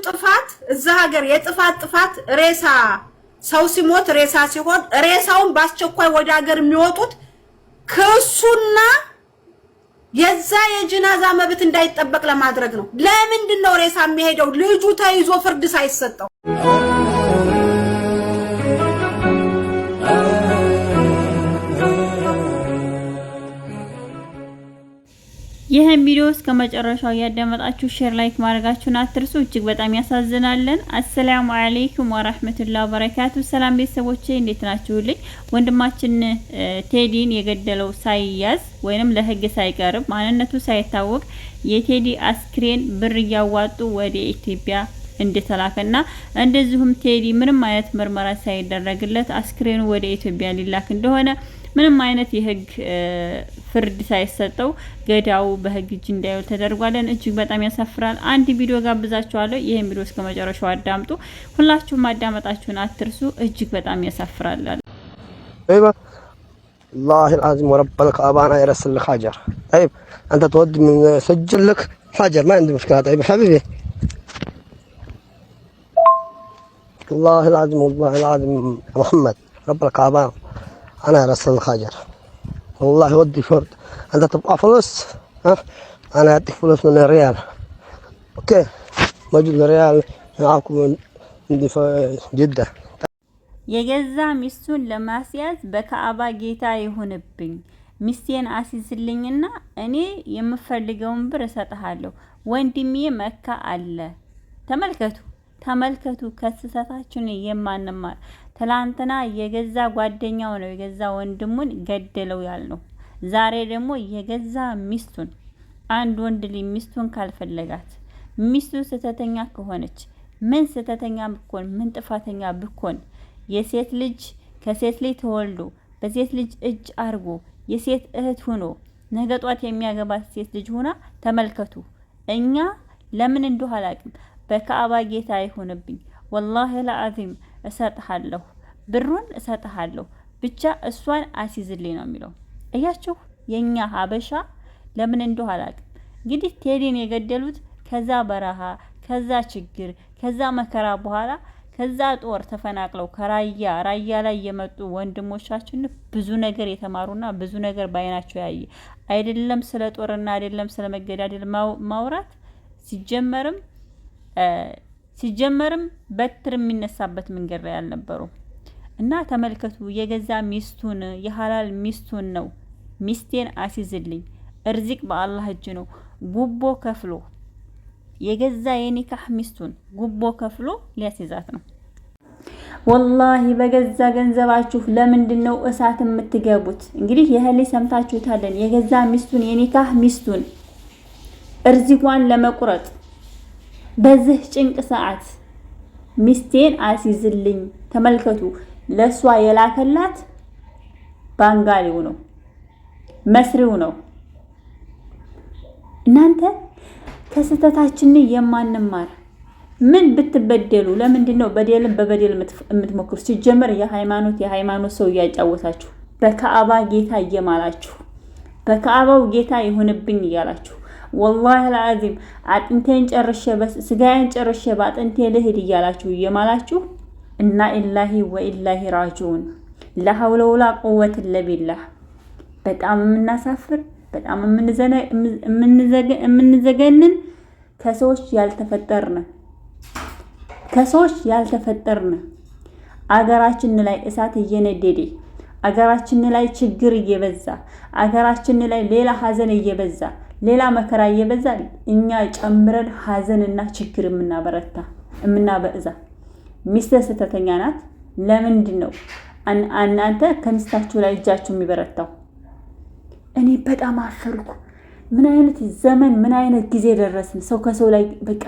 ጥፋት እዛ ሀገር የጥፋት ሬሳ ሰው ሲሞት ሬሳ ሲሆን ሬሳውን ባስቸኳይ ወደ ሀገር የሚወጡት ክሱና የዛ የጅናዛ መብት እንዳይጠበቅ ለማድረግ ነው። ለምንድን ነው ሬሳ የሚሄደው ልጁ ተይዞ ፍርድ ሳይሰጠው? ይሄን ቪዲዮ እስከ መጨረሻው ያዳመጣችሁ ሼር ላይክ ማድረጋችሁን አትርሱ። እጅግ በጣም ያሳዝናለን። አሰላሙ አለይኩም ወራህመቱላሂ ወበረካቱ። ሰላም ቤተሰቦቼ እንዴት ናችሁልኝ? ወንድማችን ቴዲን የገደለው ሳይያዝ ወይንም ለህግ ሳይቀርብ ማንነቱ ሳይታወቅ የቴዲ አስክሬን ብር ያዋጡ ወደ ኢትዮጵያ እንደተላከና እንደዚሁም ቴዲ ምንም አይነት ምርመራ ሳይደረግለት አስክሬኑ ወደ ኢትዮጵያ ሊላክ እንደሆነ ምንም አይነት የህግ ፍርድ ሳይሰጠው ገዳው በህግ እጅ እንዳይወል ተደርጓለን። እጅግ በጣም ያሳፍራል። አንድ ቪዲዮ ጋብዛችኋለሁ። ይሄን ቪዲዮ እስከ መጨረሻው አዳምጡ። ሁላችሁም ማዳመጣችሁን አትርሱ። እጅግ በጣም ያሳፍራል። ايوه والله العظيم ورب الكعبه انا يرسل لك حجر. طيب انت تودي من سجل لك حجر ما عندي مشكله. طيب حبيبي والله العظيم محمد رب الكعبه انا ارسل الخاجر والله ودي فرد. انت تبقى فلوس ها انا اديك فلوس من الريال اوكي موجود الريال معاكم عندي في جده. የገዛ ሚስቱን ለማስያዝ በካዕባ ጌታ ይሁንብኝ ሚስቴን አሲዝልኝና እኔ የምፈልገውን ብር እሰጥሃለሁ ወንድሜ መካ አለ። ተመልከቱ ከስህተታችን የማንማር ትላንትና የገዛ ጓደኛው ነው የገዛ ወንድሙን ገደለው ያልነው ዛሬ ደግሞ የገዛ ሚስቱን አንድ ወንድ ልጅ ሚስቱን ካልፈለጋት ሚስቱ ስህተተኛ ከሆነች ምን ስህተተኛ ብኮን ምን ጥፋተኛ ብኮን የሴት ልጅ ከሴት ልጅ ተወልዶ በሴት ልጅ እጅ አርጎ የሴት እህት ሆኖ ነገ ጧት የሚያገባት ሴት ልጅ ሆና ተመልከቱ። እኛ ለምን እንደው አላቅም በካዕባ ጌታ ይሁንብኝ والله العظيم እሰጥሃለሁ ብሩን እሰጥሃለሁ ብቻ እሷን አሲዝልኝ ነው የሚለው። እያችሁ የኛ ሀበሻ ለምን እንደው አላቅም። እንግዲህ ቴዲን የገደሉት ከዛ በረሃ ከዛ ችግር ከዛ መከራ በኋላ ከዛ ጦር ተፈናቅለው ከራያ ላይ የመጡ ወንድሞቻችን ብዙ ነገር የተማሩና ብዙ ነገር ባይናቸው ያየ አይደለም ስለ ጦርና አይደለም ስለ መገዳደል ማውራት ሲጀመርም በትር የሚነሳበት መንገድ ላይ አልነበሩ እና ተመልከቱ የገዛ ሚስቱን የሐላል ሚስቱን ነው ሚስቴን አሲዝልኝ እርዚቅ በአላህ እጅ ነው ጉቦ ከፍሎ የገዛ የኒካህ ሚስቱን ጉቦ ከፍሎ ሊያስይዛት ነው። ወላሂ በገዛ ገንዘባችሁ ለምንድነው እሳት የምትገቡት? እንግዲህ የህሊ ሰምታችሁታለን። የገዛ ሚስቱን የኒካህ ሚስቱን እርዚቋን ለመቁረጥ በዚህ ጭንቅ ሰዓት ሚስቴን አሲዝልኝ። ተመልከቱ ለሷ የላከላት ባንጋሊው ነው መስሪው ነው። እናንተ ከስተታችን የማንማር ምን ብትበደሉ ለምንድነው በደልን በበደል የምትሞክሩ? ሲጀመር የሃይማኖት ሰው ያጫወታችሁ በካዕባ ጌታ እየማላችሁ በካዕባው ጌታ ይሁንብኝ እያላችሁ والله العظيم አጥንቴን ጨርሼ ስጋዬን ጨርሼ ባጥንቴ ልሂድ እያላችሁ እየማላችሁ እና ኢላሂ ወኢላሂ ራጂኡን ላ ሐውለ ወላ ቁወተ ኢላ ቢላህ። በጣም የምናሳፍር በጣም የምንዘገንን ከሰዎች ያልተፈጠርን አገራችን ላይ እሳት እየነደደ አገራችን ላይ ችግር እየበዛ አገራችን ላይ ሌላ ሀዘን እየበዛ ሌላ መከራ እየበዛ እኛ ጨምረን ሀዘንና ችግር የምናበዛ ሚስት ስህተተኛ ናት። ለምንድነው እናንተ ከሚስታችሁ ላይ እጃችሁ የሚበረታው? እኔ በጣም አፈርኩ። ምን አይነት ዘመን ምን አይነት ጊዜ ደረስን? ሰው ከሰው ላይ በቃ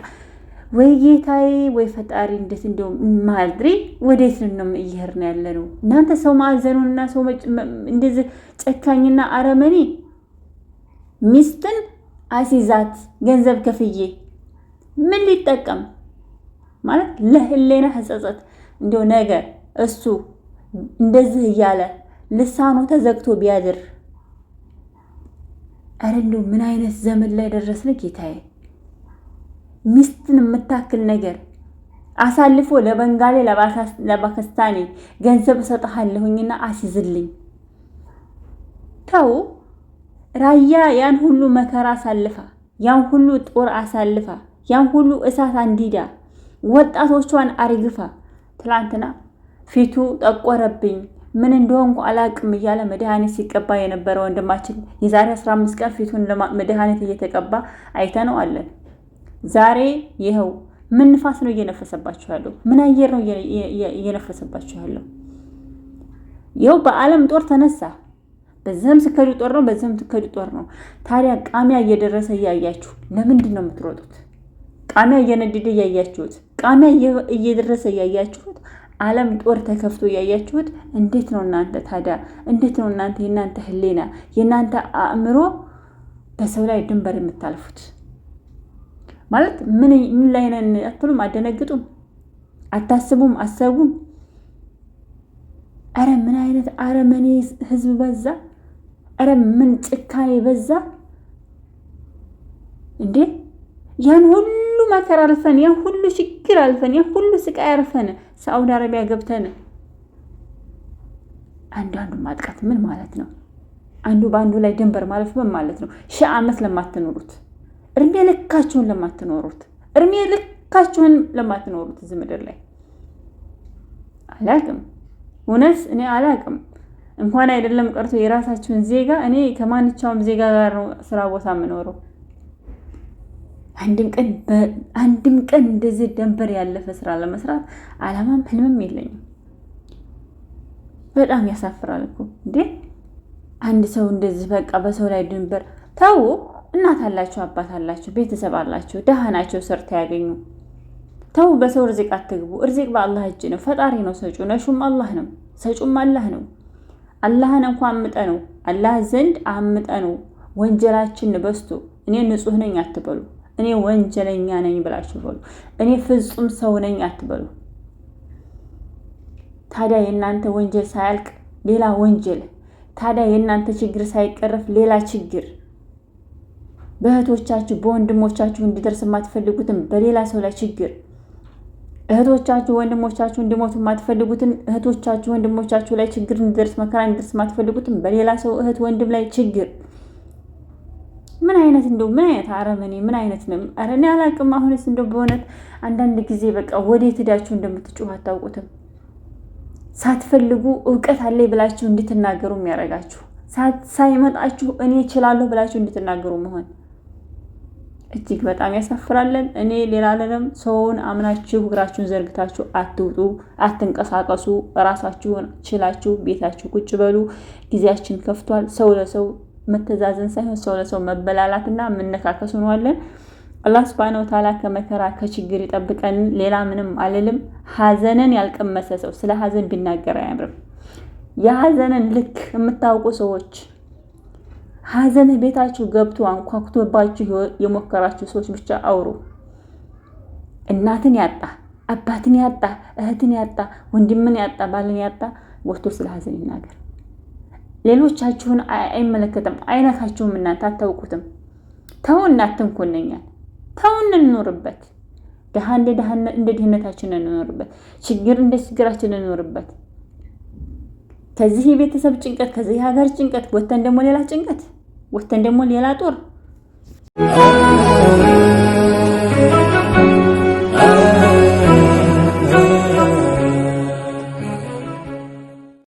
ወይ ጌታዬ ወይ ፈጣሪ እንዴት እንደው ማድሪ ወዴት ነው እየሄድን ያለነው? እናንተ ሰው ማዘኑና ሰው እንደዚህ ጨካኝና አረመኔ ሚስትን አሲዛት ገንዘብ ከፍዬ ምን ሊጠቀም ማለት ለህሌና ህጸጸት እንደው ነገር እሱ እንደዚህ እያለ ልሳኑ ተዘግቶ ቢያድር አረንዶ ምን አይነት ዘመን ላይ ደረስን ጌታዬ። ሚስትን የምታክል ነገር አሳልፎ ለበንጋሌ ለፓኪስታኒ ገንዘብ ሰጣለሁኝና አሲዝልኝ። ተው ራያ ያን ሁሉ መከራ አሳልፋ ያን ሁሉ ጦር አሳልፋ ያን ሁሉ እሳት አንዲዳ ወጣቶቿን አርግፋ ትላንትና ፊቱ ጠቆረብኝ ምን እንደሆንኩ አላቅም እያለ መድኃኒት ሲቀባ የነበረ ወንድማችን የዛሬ 15 ቀን ፊቱን መድኃኒት እየተቀባ አይተነው አለን። ዛሬ ይሄው ምን ንፋስ ነው እየነፈሰባችሁ ያለው? ምን አየር ነው እየነፈሰባችሁ ያለው? ይሄው በአለም ጦር ተነሳ። በዛም ስከዱ ጦር ነው፣ በዛም ስከዱ ጦር ነው። ታዲያ ቃሚያ እየደረሰ እያያችሁ ለምንድን ነው የምትሮጡት? ቃሚያ እየነደደ እያያችሁት፣ ቃሚያ እየደረሰ እያያችሁት፣ ዓለም ጦር ተከፍቶ እያያችሁት እንዴት ነው እናንተ ታዲያ? እንዴት ነው እናንተ የናንተ ህሊና የናንተ አእምሮ በሰው ላይ ድንበር የምታልፉት? ማለት ምን ላይ ነን አትሉም? አደነግጡም? አታስቡም? አሰቡም? አረ ምን አይነት አረመኔ ህዝብ በዛ! አረ ምን ጭካኔ በዛ እንዴ! ያን ሁሉ መከራ አልፈን ያን ሁሉ ችግር አልፈን ያን ሁሉ ስቃይ አልፈን ሳውዲ አረቢያ ገብተን አንዱ ማጥቃት ምን ማለት ነው? አንዱ በአንዱ ላይ ድንበር ማለፍ ምን ማለት ነው? ሺህ ዓመት ለማትኖሩት እድሜ ልካችሁን ለማትኖሩት እዚህ ምድር ላይ አላቅም። እውነት እኔ አላቅም። እንኳን አይደለም ቀርቶ የራሳችሁን ዜጋ እኔ ከማንኛውም ዜጋ ጋር ነው ስራ ቦታ የምኖረው። አንድም ቀን እንደዚህ ደንበር ያለፈ ስራ ለመስራት አላማም ህልምም የለኝም። በጣም ያሳፍራል እኮ እንዴ! አንድ ሰው እንደዚህ በቃ በሰው ላይ ድንበር ተው። እናት አላችሁ፣ አባት አላችሁ፣ ቤተሰብ አላችሁ፣ ደሃ ናቸው፣ ሰርተው ያገኙ። ተው በሰው ርዝቅ አትግቡ። ርዝቅ በአላህ እጅ ነው። ፈጣሪ ነው ሰጪው። ነሹም አላህ ነው፣ ሰጪውም አላህ ነው። አላህን እንኳን አምጠነው አላህ ዘንድ አምጠነው ወንጀላችን በዝቶ እኔ ንጹህ ነኝ አትበሉ። እኔ ወንጀለኛ ነኝ ብላችሁ በሉ። እኔ ፍጹም ሰው ነኝ አትበሉ። ታዲያ የእናንተ ወንጀል ሳያልቅ ሌላ ወንጀል፣ ታዲያ የእናንተ ችግር ሳይቀረፍ ሌላ ችግር፣ በእህቶቻችሁ በወንድሞቻችሁ እንዲደርስ የማትፈልጉትን በሌላ ሰው ላይ ችግር፣ እህቶቻችሁ ወንድሞቻችሁ እንዲሞቱ የማትፈልጉትን እህቶቻችሁ ወንድሞቻችሁ ላይ ችግር እንዲደርስ መከራ እንዲደርስ የማትፈልጉትን በሌላ ሰው እህት ወንድም ላይ ችግር። ምን አይነት አረመኔ ምን አይነት ነው? ኧረ እኔ አላቅም። አሁንስ እንደው በእውነት አንዳንድ ጊዜ በቃ ወዴት ሄዳችሁ እንደምትጮህ አታውቁትም። ሳትፈልጉ እውቀት አለኝ ብላችሁ እንድትናገሩ የሚያደርጋችሁ፣ ሳይመጣችሁ እኔ እችላለሁ ብላችሁ እንድትናገሩ መሆን እጅግ በጣም ያሳፍራለን። እኔ ሌላ አለም ሰውን አምናችሁ እግራችሁን ዘርግታችሁ አትውጡ፣ አትንቀሳቀሱ። ራሳችሁን ችላችሁ ቤታችሁ ቁጭ በሉ። ጊዜያችን ከፍቷል። ሰው ለሰው መተዛዘን ሳይሆን ሰው ለሰው መበላላትና መነካከስ ሆኗለን። አላህ Subhanahu Wa Ta'ala ከመከራ ከችግር ይጠብቀን። ሌላ ምንም አልልም። ሐዘንን ያልቀመሰ ሰው ስለ ሐዘን ቢናገር አያምርም። የሐዘንን ልክ የምታውቁ ሰዎች ሐዘን ቤታችሁ ገብቶ አንኳኩቶባችሁ የሞከራችሁ ሰዎች ብቻ አውሩ። እናትን ያጣ አባትን ያጣ እህትን ያጣ ወንድምን ያጣ ባልን ያጣ ወጥቶ ስለ ሐዘን ይናገር። ሌሎቻችሁን አይመለከትም፣ አይነካችሁም። እናንተ አታውቁትም። ተው እናትንኩነኛል። ተው እንኖርበት። ደሃ እንደ ድህነታችን እንኖርበት። ችግር እንደ ችግራችን እንኖርበት። ከዚህ የቤተሰብ ጭንቀት ከዚህ ሀገር ጭንቀት ወተን ደግሞ ሌላ ጭንቀት ወተን ደግሞ ሌላ ጦር